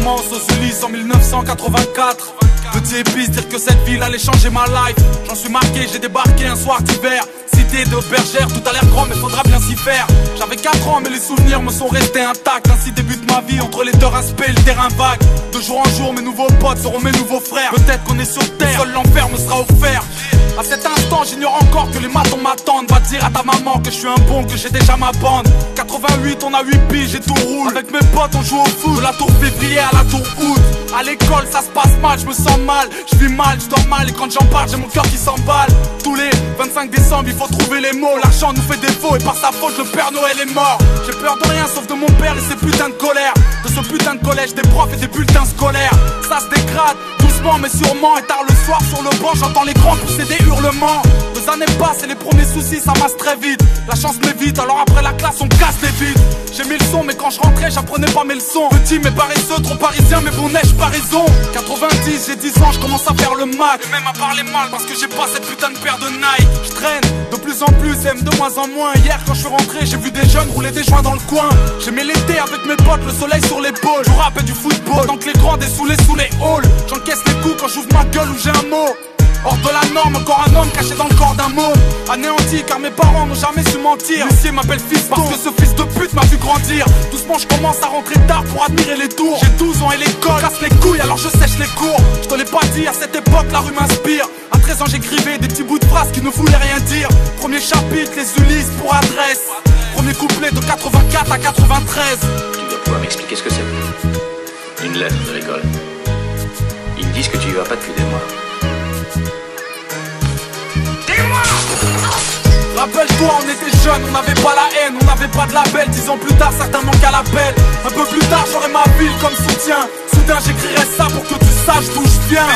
commence aux Ulysses en 1984. Petit épice, dire que cette ville allait changer ma life. J'en suis marqué, j'ai débarqué un soir d'hiver. Cité de bergère, tout a l'air grand mais faudra bien s'y faire. J'avais 4 ans mais les souvenirs me sont restés intacts. Ainsi débute ma vie entre les terrains spé et le terrain vague. De jour en jour mes nouveaux potes seront mes nouveaux frères. Peut-être qu'on est sur terre, seul l'enfer me sera offert. À cet instant j'ignore encore que les matons m'attendent. Va dire à ta maman que je suis un bon, que j'ai déjà ma bande. 88 on a 8 piges et tout roule. Avec mes potes on joue au foot, de la tour février à la tour août. À l'école ça se passe mal, je me sens mal. Je vis mal, je dors mal et quand j'en parle j'ai mon cœur qui s'emballe. Tous les 25 décembre il faut trouver les mots. L'argent nous fait défaut et par sa faute le Père Noël est mort. J'ai peur de rien sauf de mon père et ses putains de colère. De ce putain de collège, des profs et des bulletins scolaires. Ça se dégrade, doucement mais sûrement. Et tard le soir sur le banc j'entends les grands pousser des hurlements. 2 années passent et les premiers soucis ça masse très vite. La chance m'évite alors après la classe on casse les vides. J'ai mis le son mais quand je rentrais j'apprenais pas mes leçons. Petit mais paresseux, trop parisien mais bon neige pas raison. 90 j'ai 10 ans je commence à faire le mac. Et même à parler mal parce que j'ai pas cette putain de paire de Nike. Je traîne de plus en plus, aime de moins en moins. Hier quand je suis rentré j'ai vu des jeunes rouler des joints dans le coin. J'aimais l'été avec mes potes, le soleil sur l'épaule. Je rappelle du football, tant que les grands dessoulés sous les halls. J'encaisse les coups quand j'ouvre ma gueule ou j'ai un mot. Hors de la norme, encore un homme caché dans le corps d'un môme. Anéanti car mes parents n'ont jamais su mentir. L'huissier m'appelle fiston parce que ce fils de pute m'a vu grandir. Doucement je commence à rentrer tard pour admirer les tours. J'ai 12 ans et l'école casse les couilles alors je sèche les cours. Je te l'ai pas dit, à cette époque la rue m'inspire. À 13 ans j'écrivais des petits bouts de phrases qui ne voulaient rien dire. Premier chapitre, les Ulysses pour adresse. Premier couplet de 84 à 93. Tu dois pouvoir m'expliquer ce que c'est. Une lettre de l'école. Ils me disent que tu y vas pas depuis des mois. Rappelle-toi, on était jeunes, on n'avait pas la haine, on n'avait pas de label. 10 ans plus tard, certains manquent à l'appel. Un peu plus tard, j'aurai ma ville comme soutien. Soudain, j'écrirai ça pour que tu saches d'où je viens.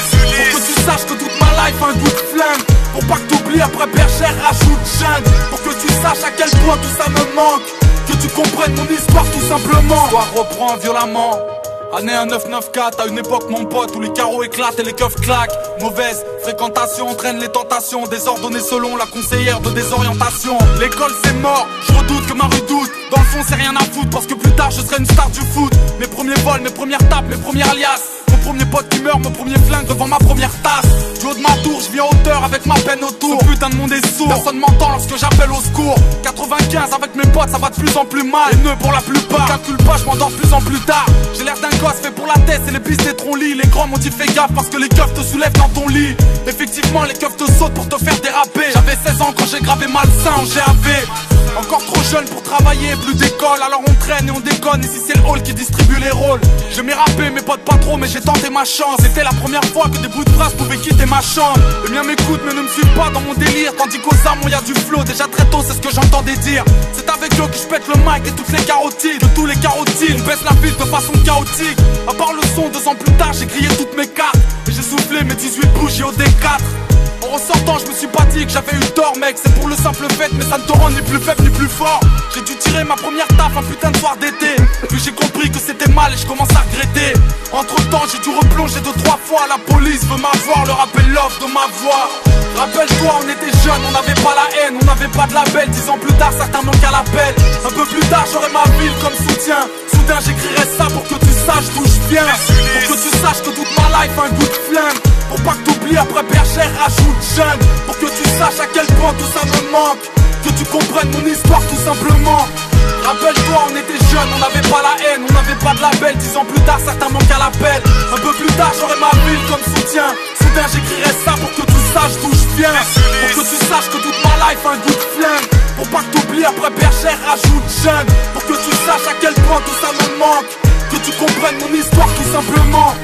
Pour que tu saches que toute ma life a un goût de flingue. Pour pas que t'oublies, après bergère, rajoute jungle. Pour que tu saches à quel point tout ça me manque. Que tu comprennes mon histoire tout simplement. L'histoire reprend violemment. Année 1994, à une époque mon pote où les carreaux éclatent et les keufs claquent. Mauvaise fréquentation entraîne les tentations, désordonnées selon la conseillère de désorientation. L'école c'est mort, je redoute que ma rue doute. Dans le fond c'est rien à foutre parce que plus tard je serai une star du foot. Mes premiers vols, mes premières tapes, mes premières liasses. Mon premier pote qui meurt, mon premier flingue devant ma première tasse. Du haut de ma tour, je viens à hauteur avec ma peine autour. Ce putain de monde est sourd, personne m'entend lorsque j'appelle au secours. 95 avec mes potes, ça va de plus en plus mal. Les nœuds pour la plupart, je calcule pas, je m'endors de plus en plus tard. J'ai l'air d'un gosse fait pour la tête, c'est les pistes des troncs-lits. Les grands m'ont dit fais gaffe parce que les keufs te soulèvent dans ton lit. Effectivement, les keufs te sautent pour te faire déraper. J'avais 16 ans quand j'ai gravé malsain en GAV. Encore trop jeune pour travailler, plus d'école. Alors on traîne et on déconne. Ici c'est le hall qui distribue les rôles. Je m'ai rappé, mes potes pas trop, mais j'ai tenté ma chance. C'était la première fois que des bouts de phrases pouvaient quitter ma chambre. Les miens m'écoutent mais ne me suivent pas dans mon délire. Tandis qu'aux armes y a du flow, déjà très tôt c'est ce que j'entendais dire. C'est avec eux que je pète le mic et toutes les carotides. De tous les carotides, on baisse la ville de façon chaotique. À part le son, 2 ans plus tard j'ai grillé toutes mes cartes. Et j'ai soufflé mes 18 bougies au D4. En ressortant je me suis pas dit que j'avais eu tort mec. C'est pour le simple fait mais ça ne te rend ni plus faible ni plus fort. J'ai dû tirer ma première taf un putain de soir d'été. Puis j'ai compris que c'était mal et je commence à regretter. Entre temps j'ai dû replonger 2-3 fois. La police veut m'avoir, leur appel l'offre de ma voix. Rappelle-toi on était jeunes, on n'avait pas la haine, on n'avait pas de label. 10 ans plus tard certains manquent à l'appel. Un peu plus tard j'aurai ma ville comme soutien. Soudain j'écrirai ça pour que tu saches d'où je viens. Pour que tu saches que toute ma life a un goût de flingue. Pour pas que t'oublies après bergère rajoute jeune. Pour que tu saches à quel point tout ça me manque. Que tu comprennes mon histoire tout simplement. Rappelle-toi on était jeunes, on n'avait pas la haine, on n'avait pas de label. 10 ans plus tard certains manquent à l'appel. Un peu plus tard j'aurai ma ville comme soutien. Soudain j'écrirai ça pour que tu saches d'où je viens. Pour que tu saches que toute ma life a un goût de flingue. Pour pas que t'oublies après bergère rajoute jeune. Pour que tu saches à quel point tout ça me manque. Que tu comprennes mon histoire tout simplement.